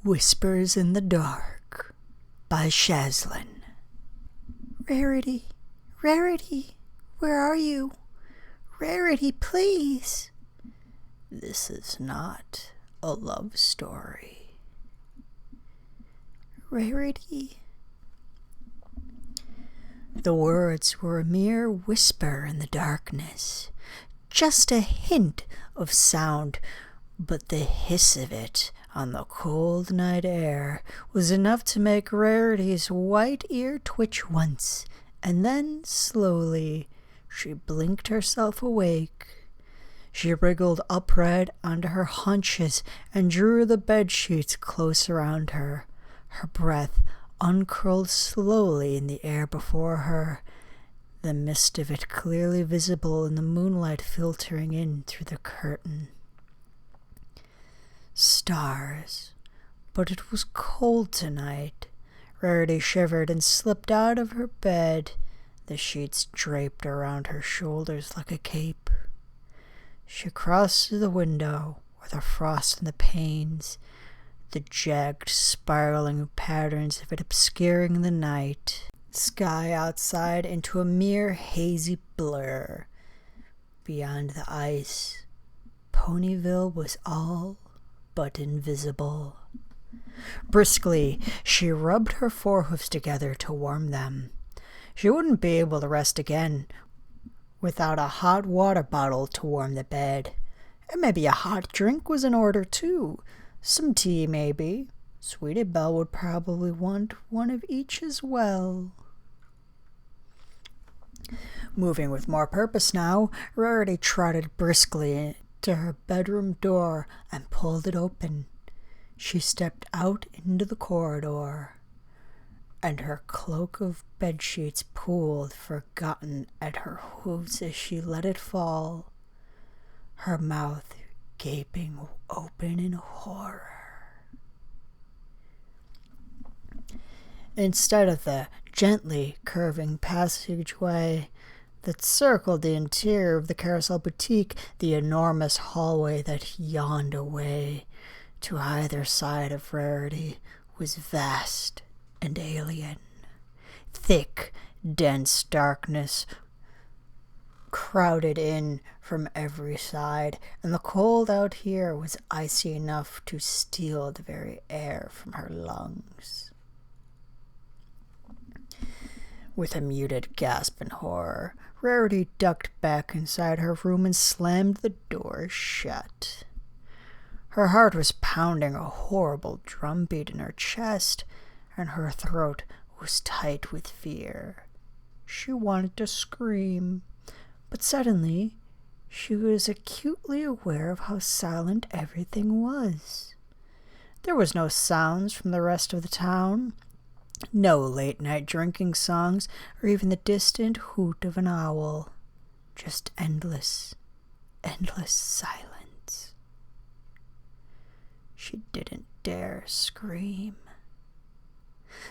Whispers in the Dark by Shaslan. Rarity, Rarity, where are you? Rarity, please. This is not a love story. Rarity. The words were a mere whisper in the darkness, just a hint of sound, but the hiss of it on the cold night air was enough to make Rarity's white ear twitch once, and then slowly she blinked herself awake. She wriggled upright onto her haunches and drew the bedsheets close around her. Her breath uncurled slowly in the air before her, the mist of it clearly visible in the moonlight filtering in through the curtain. Stars, but it was cold tonight. Rarity shivered and slipped out of her bed, the sheets draped around her shoulders like a cape. She crossed to the window, with the frost in the panes, the jagged, spiraling patterns of it obscuring the night sky outside into a mere hazy blur. Beyond the ice, Ponyville was all but invisible. Briskly, she rubbed her forehoofs together to warm them. She wouldn't be able to rest again without a hot water bottle to warm the bed. And maybe a hot drink was in order, too. Some tea, maybe. Sweetie Belle would probably want one of each as well. Moving with more purpose now, Rarity trotted briskly to her bedroom door and pulled it open. She stepped out into the corridor, and her cloak of bedsheets pooled forgotten at her hooves as she let it fall, her mouth gaping open in horror. Instead of the gently curving passageway that circled the interior of the Carousel Boutique, the enormous hallway that yawned away to either side of Rarity was vast and alien. Thick, dense darkness crowded in from every side, and the cold out here was icy enough to steal the very air from her lungs. With a muted gasp in horror, Rarity ducked back inside her room and slammed the door shut. Her heart was pounding a horrible drumbeat in her chest, and her throat was tight with fear. She wanted to scream, but suddenly she was acutely aware of how silent everything was. There was no sounds from the rest of the town, no late-night drinking songs, or even the distant hoot of an owl. Just endless, endless silence. She didn't dare scream.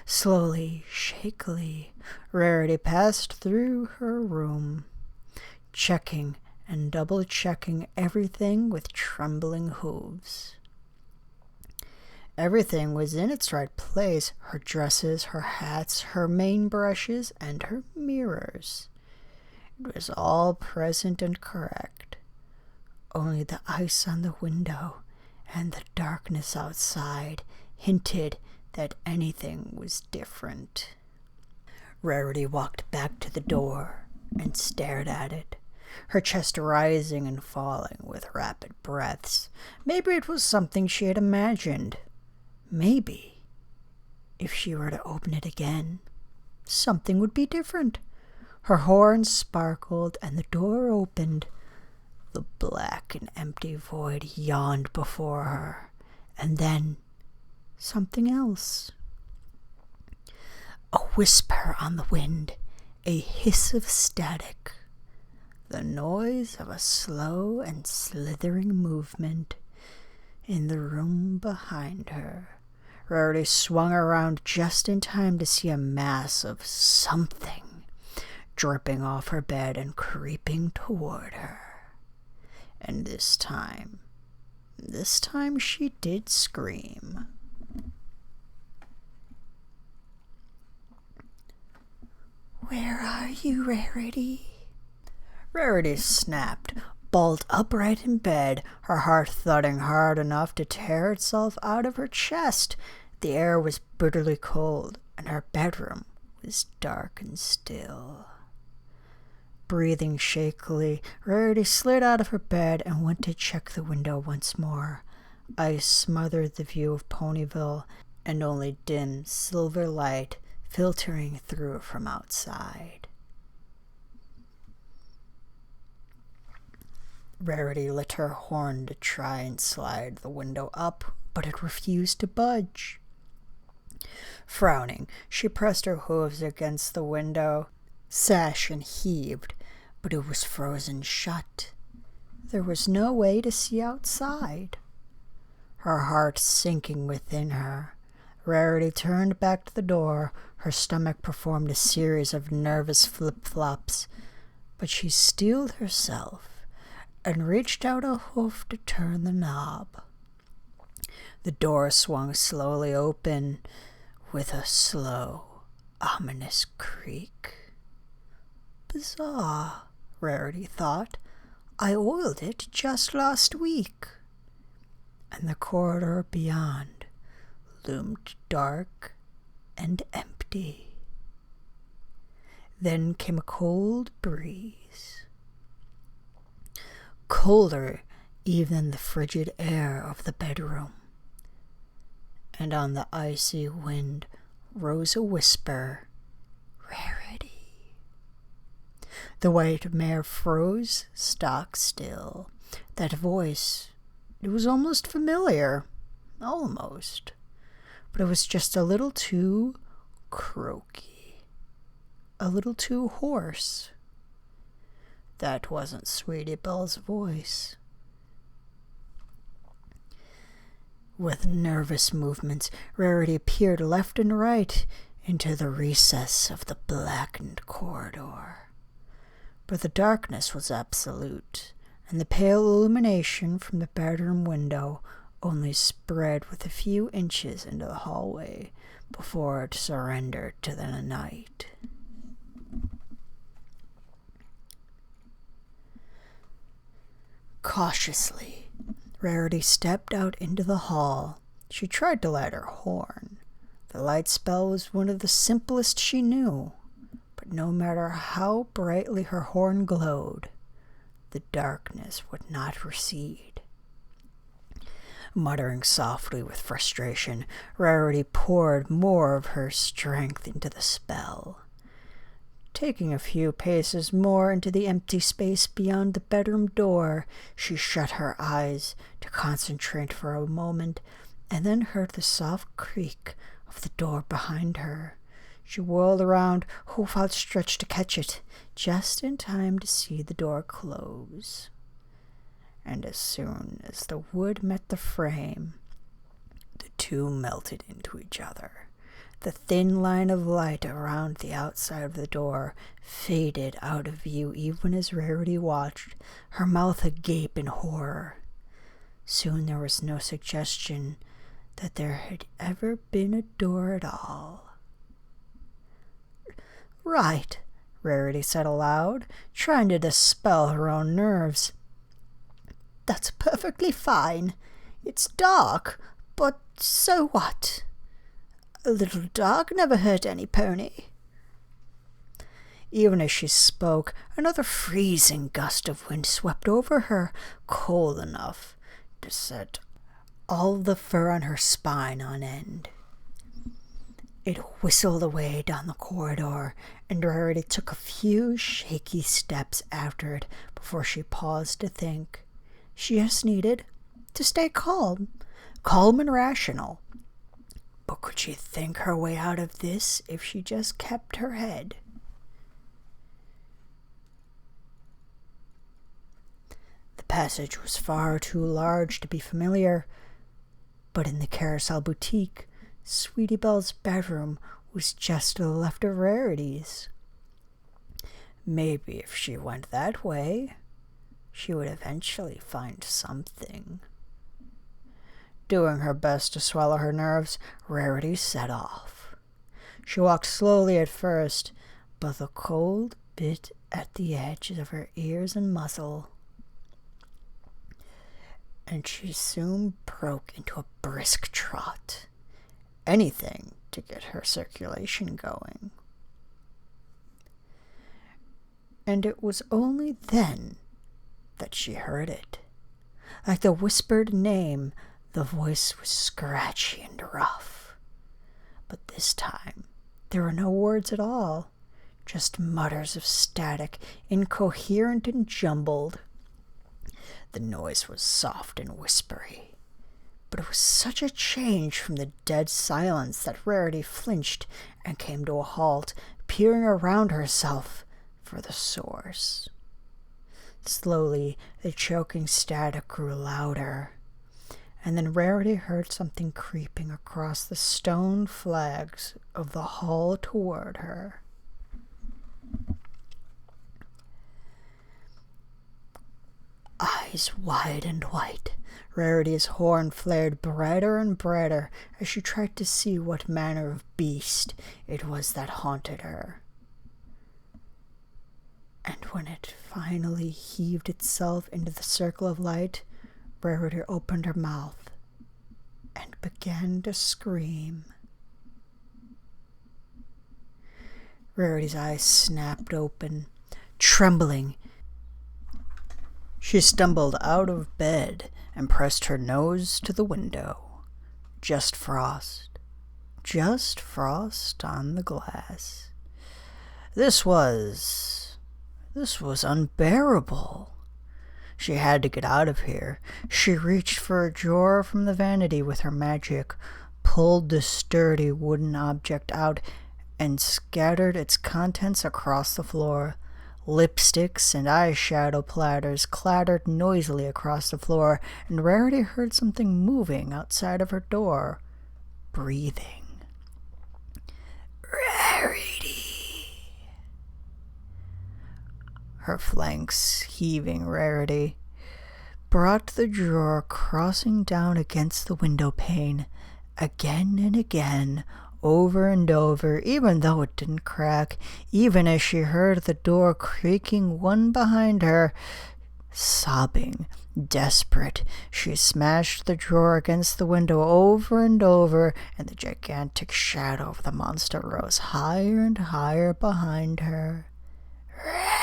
Slowly, shakily, Rarity passed through her room, checking and double-checking everything with trembling hooves. Everything was in its right place, her dresses, her hats, her main brushes, and her mirrors. It was all present and correct. Only the ice on the window and the darkness outside hinted that anything was different. Rarity walked back to the door and stared at it, her chest rising and falling with rapid breaths. Maybe it was something she had imagined. Maybe, if she were to open it again, something would be different. Her horns sparkled and the door opened. The black and empty void yawned before her, and then something else. A whisper on the wind, a hiss of static, the noise of a slow and slithering movement in the room behind her. Rarity swung around just in time to see a mass of something dripping off her bed and creeping toward her. And this time she did scream. Where are you, Rarity? Rarity snapped, bolt upright in bed, her heart thudding hard enough to tear itself out of her chest. The air was bitterly cold, and her bedroom was dark and still. Breathing shakily, Rarity slid out of her bed and went to check the window once more. Ice smothered the view of Ponyville, and only dim silver light filtering through from outside. Rarity lit her horn to try and slide the window up, but it refused to budge. Frowning, she pressed her hooves against the window sash and heaved, but it was frozen shut. There was no way to see outside. Her heart sinking within her, Rarity turned back to the door. Her stomach performed a series of nervous flip-flops, but she steeled herself and reached out a hoof to turn the knob. The door swung slowly open with a slow, ominous creak. Bizarre, Rarity thought. I oiled it just last week. And the corridor beyond loomed dark and empty. Then came a cold breeze, colder even than the frigid air of the bedroom, and on the icy wind rose a whisper, Rarity. The white mare froze stock still. That voice, it was almost familiar. Almost. But it was just a little too croaky. A little too hoarse. That wasn't Sweetie Belle's voice. With nervous movements, Rarity peered left and right into the recess of the blackened corridor. But the darkness was absolute, and the pale illumination from the bedroom window only spread with a few inches into the hallway before it surrendered to the night. Cautiously, Rarity stepped out into the hall. She tried to light her horn. The light spell was one of the simplest she knew, but no matter how brightly her horn glowed, the darkness would not recede. Muttering softly with frustration, Rarity poured more of her strength into the spell. Taking a few paces more into the empty space beyond the bedroom door, she shut her eyes to concentrate for a moment, and then heard the soft creak of the door behind her. She whirled around, hoof outstretched to catch it, just in time to see the door close. And as soon as the wood met the frame, the two melted into each other. The thin line of light around the outside of the door faded out of view even as Rarity watched, her mouth agape in horror. Soon there was no suggestion that there had ever been a door at all. Right, Rarity said aloud, trying to dispel her own nerves. That's perfectly fine. It's dark, but so what? A little dark never hurt any pony. Even as she spoke, another freezing gust of wind swept over her, cold enough to set all the fur on her spine on end. It whistled away down the corridor, and Rarity took a few shaky steps after it before she paused to think. She just needed to stay calm and rational. But could she think her way out of this if she just kept her head? The passage was far too large to be familiar, but in the Carousel Boutique, Sweetie Belle's bedroom was just to the left of Rarity's. Maybe if she went that way, she would eventually find something. Doing her best to swallow her nerves, Rarity set off. She walked slowly at first, but the cold bit at the edge of her ears and muzzle, and she soon broke into a brisk trot. Anything to get her circulation going. And it was only then that she heard it. Like the whispered name, the voice was scratchy and rough. But this time, there were no words at all, just mutters of static, incoherent and jumbled. The noise was soft and whispery, but it was such a change from the dead silence that Rarity flinched and came to a halt, peering around herself for the source. Slowly, the choking static grew louder, and then Rarity heard something creeping across the stone flags of the hall toward her. Eyes wide and white, Rarity's horn flared brighter and brighter as she tried to see what manner of beast it was that haunted her. And when it finally heaved itself into the circle of light, Rarity opened her mouth and began to scream. Rarity's eyes snapped open. Trembling, she stumbled out of bed and pressed her nose to the window. Just frost on the glass. This was unbearable. She had to get out of here. She reached for a drawer from the vanity with her magic, pulled the sturdy wooden object out, and scattered its contents across the floor. Lipsticks and eyeshadow platters clattered noisily across the floor, and Rarity heard something moving outside of her door. Breathing. Rarity. Her flanks heaving, Rarity brought the drawer crossing down against the window pane, again and again, over and over, even though it didn't crack, even as she heard the door creaking one behind her. Sobbing, desperate, she smashed the drawer against the window over and over, and the gigantic shadow of the monster rose higher and higher behind her. Rarity!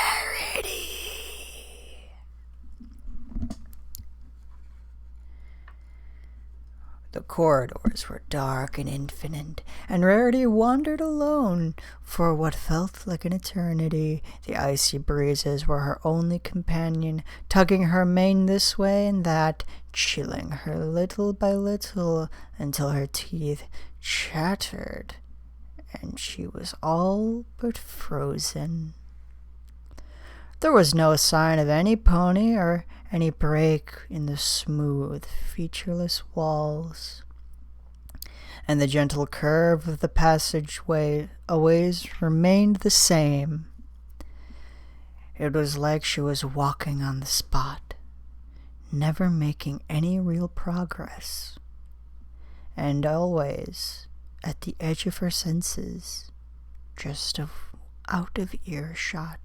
The corridors were dark and infinite, and Rarity wandered alone for what felt like an eternity. The icy breezes were her only companion, tugging her mane this way and that, chilling her little by little until her teeth chattered and she was all but frozen. There was no sign of any pony or any break in the smooth, featureless walls, and the gentle curve of the passageways remained the same. It was like she was walking on the spot, never making any real progress, and always at the edge of her senses, just out of earshot.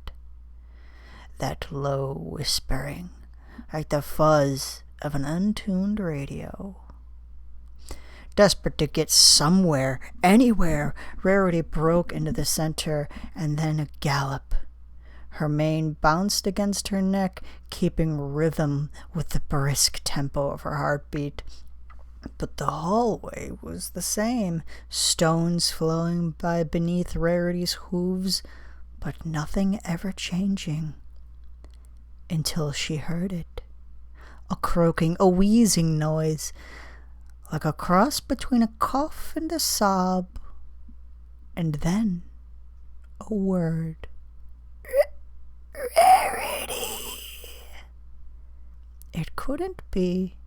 That low whispering, like the fuzz of an untuned radio. Desperate to get somewhere, anywhere, Rarity broke into the center, and then a gallop. Her mane bounced against her neck, keeping rhythm with the brisk tempo of her heartbeat. But the hallway was the same, stones flowing by beneath Rarity's hooves, but nothing ever changing. Until she heard it. A croaking, a wheezing noise, like a cross between a cough and a sob. And then a word. Rarity. It couldn't be.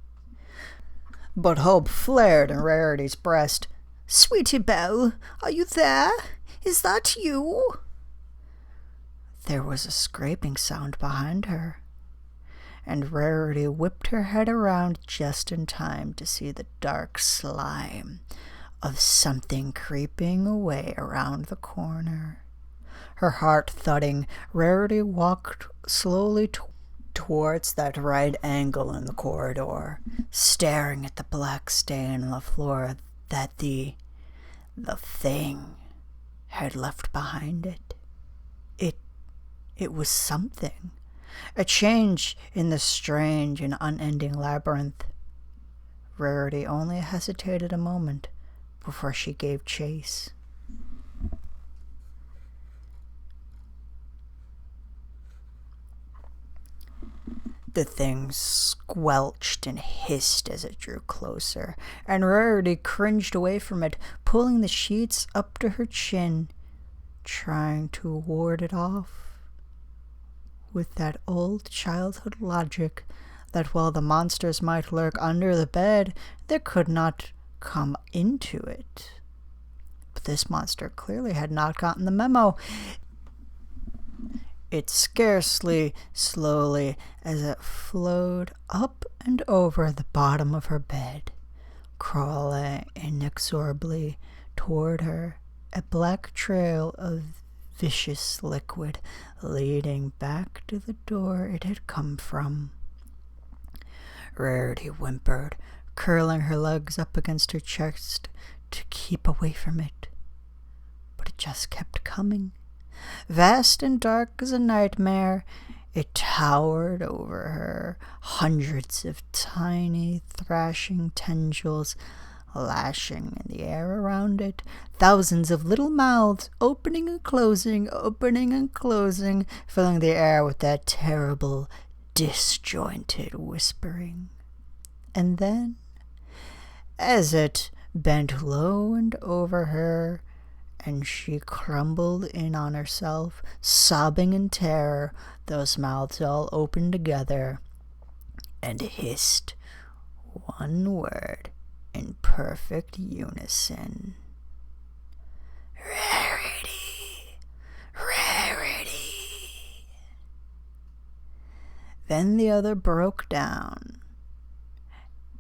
But hope flared in Rarity's breast. Sweetie Belle, are you there? Is that you? There was a scraping sound behind her, and Rarity whipped her head around just in time to see the dark slime of something creeping away around the corner. Her heart thudding, Rarity walked slowly towards that right angle in the corridor, staring at the black stain on the floor that the thing had left behind it. It was something. A change in the strange and unending labyrinth. Rarity only hesitated a moment before she gave chase. The thing squelched and hissed as it drew closer, and Rarity cringed away from it, pulling the sheets up to her chin, trying to ward it off with that old childhood logic that while the monsters might lurk under the bed, they could not come into it. But this monster clearly had not gotten the memo. It scarcely slowly as it flowed up and over the bottom of her bed, crawling inexorably toward her, a black trail of vicious liquid leading back to the door it had come from. Rarity whimpered, curling her legs up against her chest to keep away from it. But it just kept coming. Vast and dark as a nightmare, it towered over her, hundreds of tiny thrashing tendrils lashing in the air around it, thousands of little mouths opening and closing, filling the air with that terrible, disjointed whispering. And then, as it bent low and over her, and she crumbled in on herself, sobbing in terror, those mouths all opened together and hissed one word in perfect unison. Rarity! Rarity! Then the other broke down,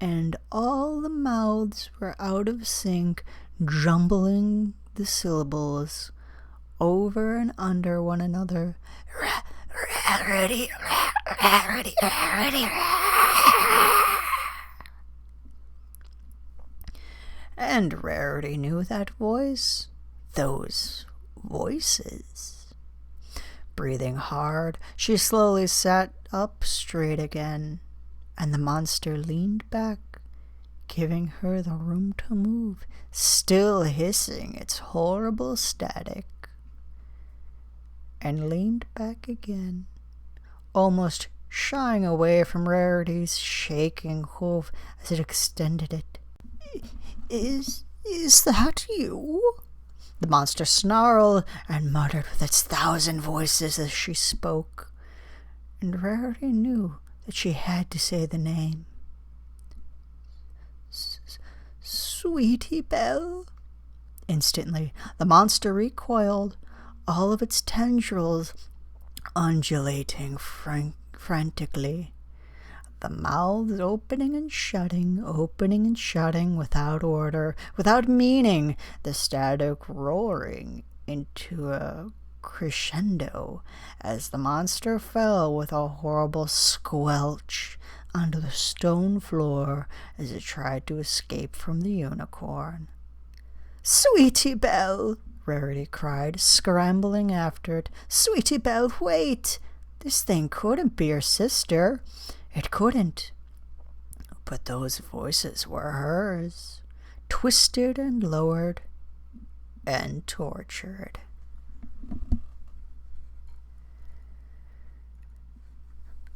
and all the mouths were out of sync, jumbling the syllables over and under one another. Rarity, rarity, rarity. And Rarity knew that voice, those voices. Breathing hard, she slowly sat up straight again, and the monster leaned back, giving her the room to move, still hissing its horrible static, and leaned back again, almost shying away from Rarity's shaking hoof as it extended it. Is that you? The monster snarled and muttered with its 1,000 voices as she spoke, and Rarity knew that she had to say the name. Sweetie Belle. Instantly, the monster recoiled, all of its tendrils undulating frantically, the mouths opening and shutting without order, without meaning, the static roaring into a crescendo as the monster fell with a horrible squelch onto the stone floor as it tried to escape from the unicorn. Sweetie Belle! Rarity cried, scrambling after it. Sweetie Belle, wait! This thing couldn't be your sister. It couldn't. But those voices were hers, twisted and lowered and tortured.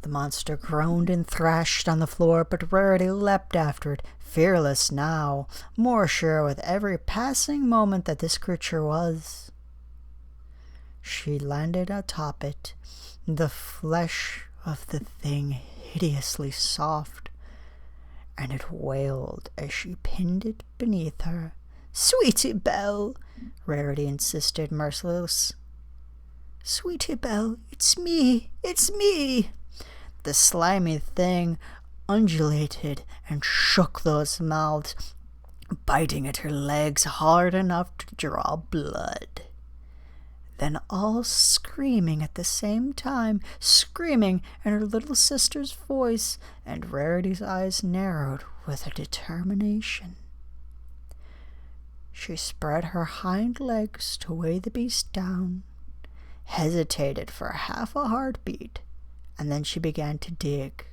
The monster groaned and thrashed on the floor, but Rarity leapt after it, fearless now, more sure with every passing moment that this creature was. She landed atop it, the flesh of the thing hideously soft, and it wailed as she pinned it beneath her. Sweetie Belle, Rarity insisted, merciless. Sweetie Belle, it's me. The slimy thing undulated and shook those mouths, biting at her legs hard enough to draw blood. then all screaming at the same time, screaming in her little sister's voice, and Rarity's eyes narrowed with a determination. She spread her hind legs to weigh the beast down, hesitated for half a heartbeat, and then she began to dig.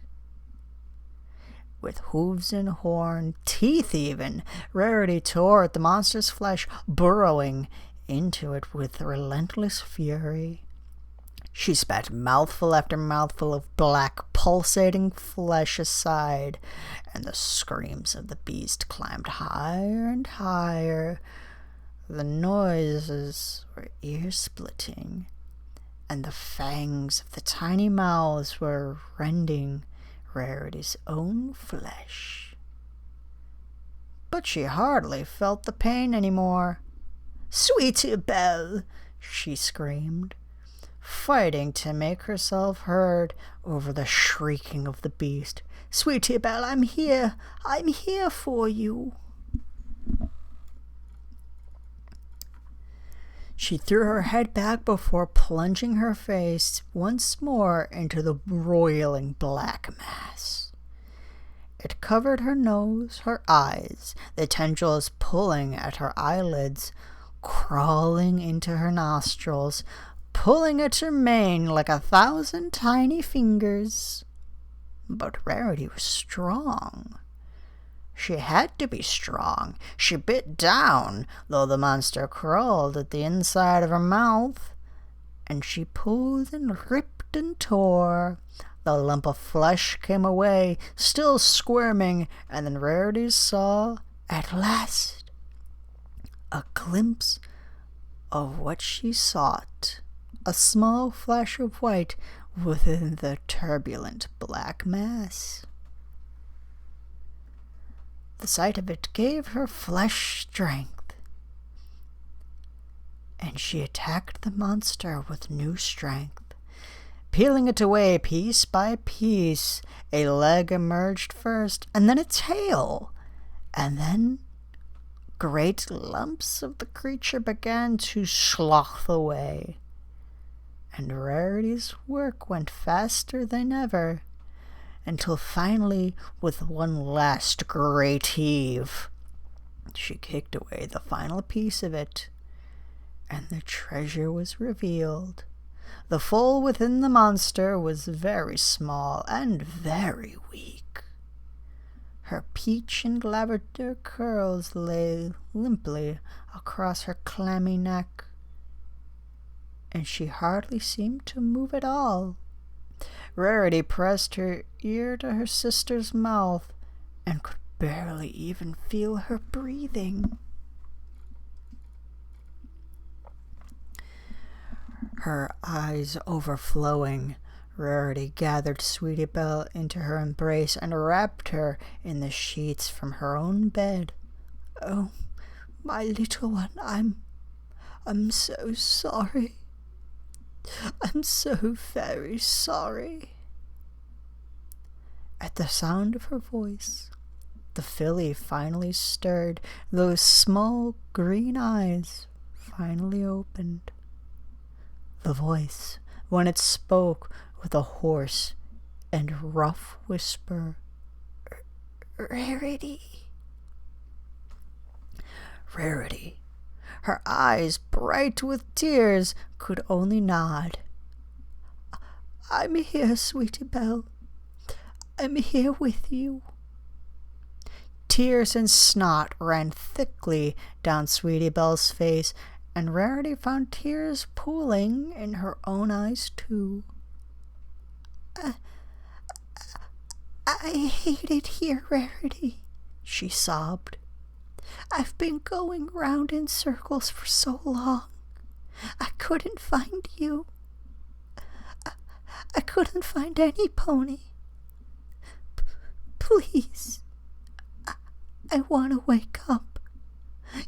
With hooves and horn, teeth even, Rarity tore at the monster's flesh, burrowing into it with relentless fury. She spat mouthful after mouthful of black, pulsating flesh aside, and the screams of the beast climbed higher and higher. The noises were ear-splitting, and the fangs of the tiny mouths were rending Rarity's own flesh. But she hardly felt the pain anymore. "Sweetie Belle!" she screamed, fighting to make herself heard over the shrieking of the beast. "Sweetie Belle, I'm here! I'm here for you!" She threw her head back before plunging her face once more into the roiling black mass. It covered her nose, her eyes, the tendrils pulling at her eyelids, crawling into her nostrils, pulling at her mane like 1,000 tiny fingers. But Rarity was strong. She had to be strong. She bit down, though the monster crawled at the inside of her mouth, and she pulled and ripped and tore. The lump of flesh came away, still squirming, and then Rarity saw, at last, a glimpse of what she sought, a small flash of white within the turbulent black mass. The sight of it gave her flesh strength, and she attacked the monster with new strength, peeling it away piece by piece. A leg emerged first, and then a tail, and then great lumps of the creature began to slough away, and Rarity's work went faster than ever, until finally, with one last great heave, she kicked away the final piece of it, and the treasure was revealed. The foal within the monster was very small and very weak. Her peach and lavender curls lay limply across her clammy neck, and she hardly seemed to move at all. Rarity pressed her ear to her sister's mouth and could barely even feel her breathing. Her eyes overflowing, Rarity gathered Sweetie Belle into her embrace and wrapped her in the sheets from her own bed. "Oh, my little one, I'm so sorry. I'm so very sorry." At the sound of her voice, the filly finally stirred. Those small green eyes finally opened. The voice, when it spoke with a hoarse and rough whisper, "Rarity." Rarity, her eyes bright with tears, could only nod. "I'm here, Sweetie Belle. I'm here with you." Tears and snot ran thickly down Sweetie Belle's face, and Rarity found tears pooling in her own eyes too. I hate it here, Rarity," she sobbed. "I've been going round in circles for so long. I couldn't find you. I couldn't find any pony. Please, I want to wake up.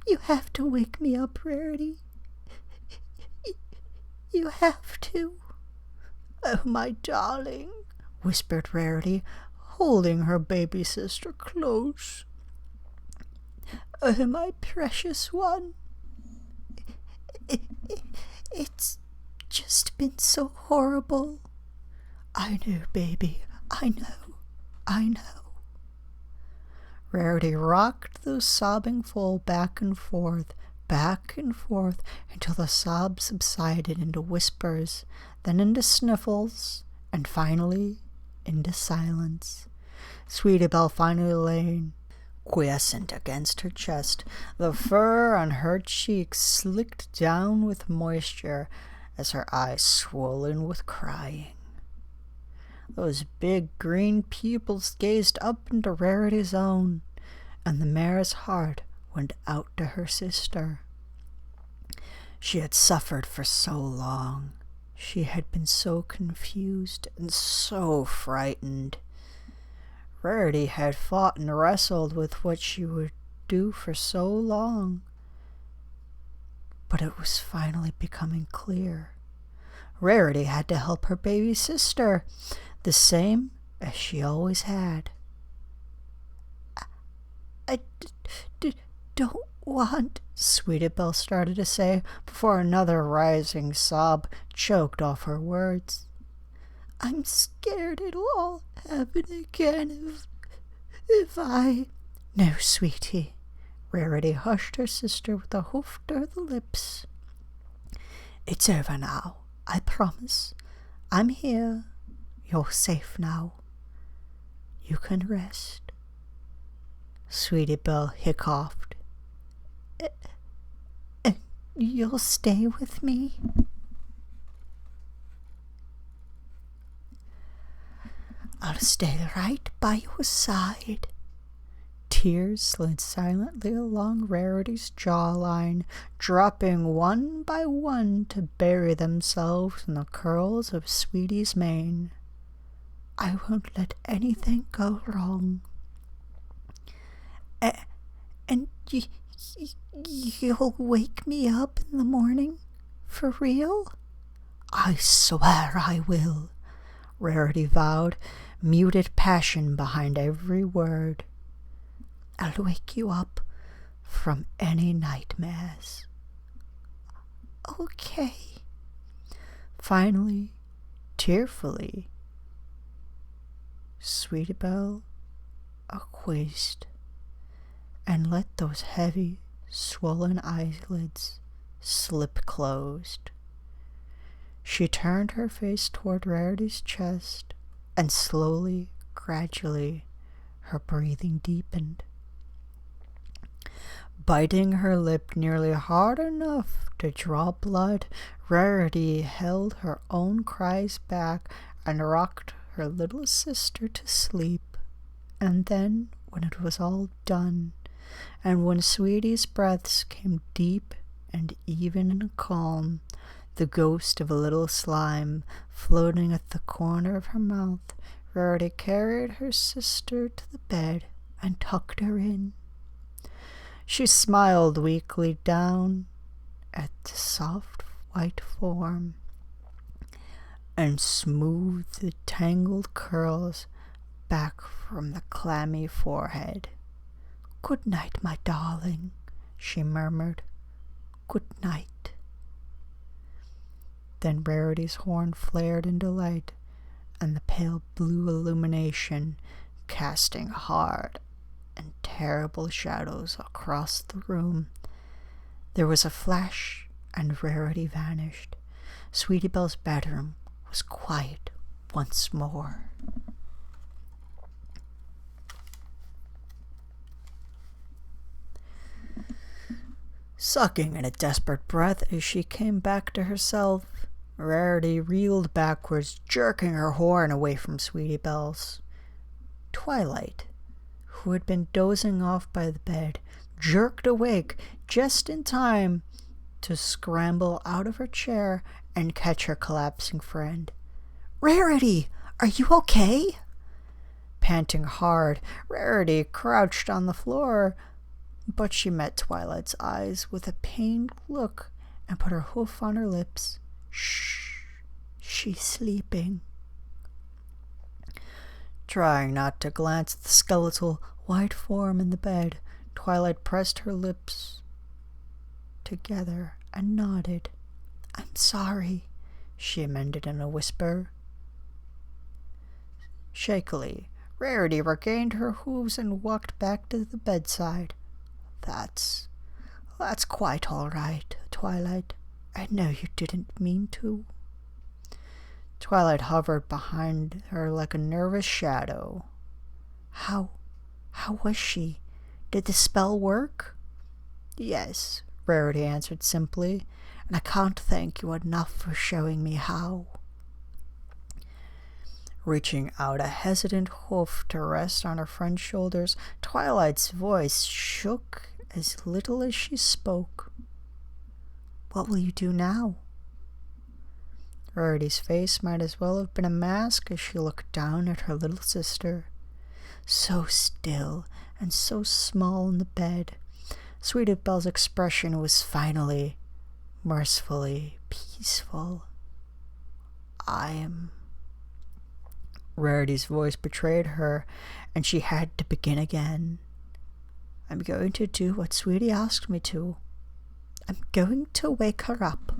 You have to wake me up, Rarity. You have to." "Oh, my darling," whispered Rarity, holding her baby sister close. "Oh, my precious one. It's just been so horrible. I know, baby. I know. Rarity rocked the sobbing foal back and forth, until the sobs subsided into whispers, then into sniffles, and finally into silence. Sweetie Belle finally lay quiescent against her chest, the fur on her cheeks slicked down with moisture as her eyes swollen with crying. Those big green pupils gazed up into Rarity's own, and the mare's heart went out to her sister. She had suffered for so long. She had been so confused and so frightened. Rarity had fought and wrestled with what she would do for so long. But it was finally becoming clear. Rarity had to help her baby sister, the same as she always had. I don't want, Sweetie Belle started to say, before another rising sob choked off her words. I'm scared it'll all happen again if I... No, sweetie. Rarity hushed her sister with a hoof to the lips. It's over now, I promise. I'm here. You're safe now. You can rest. Sweetie Belle hiccuped. And you'll stay with me? I'll stay right by your side. Tears slid silently along Rarity's jawline, dropping one by one to bury themselves in the curls of Sweetie's mane. I won't let anything go wrong. And you'll wake me up in the morning? For real? I swear I will, Rarity vowed, muted passion behind every word. I'll wake you up from any nightmares. Okay. Finally, tearfully, Sweetie Belle acquiesced and let those heavy, swollen eyelids slip closed. She turned her face toward Rarity's chest, and slowly, gradually, her breathing deepened. Biting her lip nearly hard enough to draw blood, Rarity held her own cries back and rocked her little sister to sleep. And then, when it was all done, and when Sweetie's breaths came deep and even and calm, the ghost of a little slime floating at the corner of her mouth, Rarity carried her sister to the bed and tucked her in. She smiled weakly down at the soft white form and smoothed the tangled curls back from the clammy forehead. Good night, my darling, she murmured. Good night. Then Rarity's horn flared into light, and the pale blue illumination, casting hard and terrible shadows across the room. There was a flash, and Rarity vanished. Sweetie Belle's bedroom was quiet once more. Sucking in a desperate breath as she came back to herself, Rarity reeled backwards, jerking her horn away from Sweetie Belle's. Twilight, who had been dozing off by the bed, jerked awake just in time to scramble out of her chair and catch her collapsing friend. Rarity, are you okay? Panting hard, Rarity crouched on the floor, but she met Twilight's eyes with a pained look and put her hoof on her lips. Shh, she's sleeping. Trying not to glance at the skeletal white form in the bed, Twilight pressed her lips together and nodded. I'm sorry, she amended in a whisper. Shakily, Rarity regained her hooves and walked back to the bedside. That's quite all right, Twilight. I know you didn't mean to. Twilight hovered behind her like a nervous shadow. How was she? Did the spell work? Yes, Rarity answered simply, and I can't thank you enough for showing me how. Reaching out a hesitant hoof to rest on her friend's shoulders, Twilight's voice shook as little as she spoke. What will you do now? Rarity's face might as well have been a mask as she looked down at her little sister. So still and so small in the bed, Sweetie Belle's expression was finally, mercifully peaceful. Rarity's voice betrayed her, and she had to begin again. I'm going to do what Sweetie asked me to. I'm going to wake her up.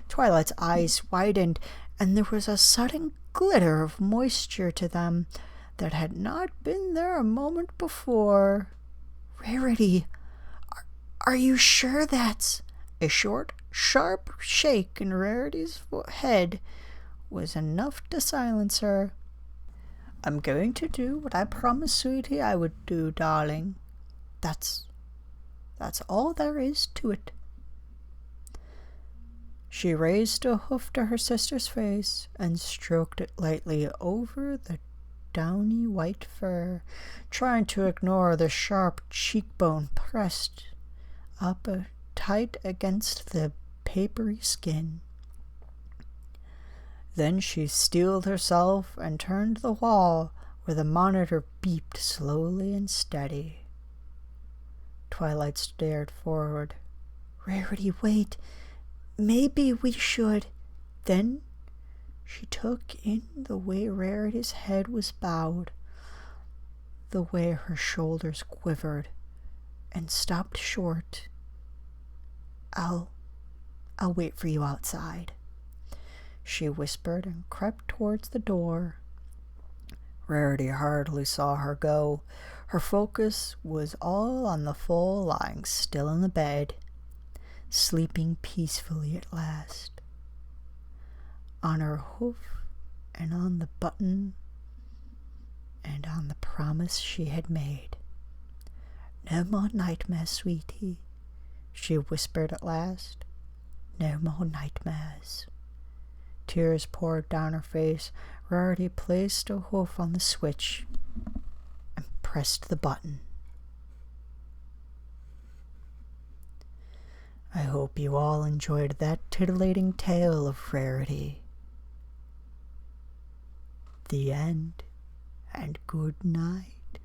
Twilight's eyes widened, and there was a sudden glitter of moisture to them that had not been there a moment before. Rarity, are you sure that's... A short, sharp shake in Rarity's head was enough to silence her. I'm going to do what I promised Sweetie I would do, darling. That's all there is to it. She raised a hoof to her sister's face and stroked it lightly over the downy white fur, trying to ignore the sharp cheekbone pressed up tight against the papery skin. Then she steeled herself and turned to the wall where the monitor beeped slowly and steady. Twilight stared forward. Rarity, wait. Maybe we should. Then she took in the way Rarity's head was bowed, the way her shoulders quivered, and stopped short. I'll wait for you outside, she whispered and crept towards the door. Rarity hardly saw her go. Her focus was all on the foal lying still in the bed, sleeping peacefully at last. On her hoof and on the button and on the promise she had made. No more nightmares, Sweetie, she whispered at last. No more nightmares. Tears poured down her face. Rarity placed a hoof on the switch and pressed the button. I hope you all enjoyed that titillating tale of Rarity. The end, and good night.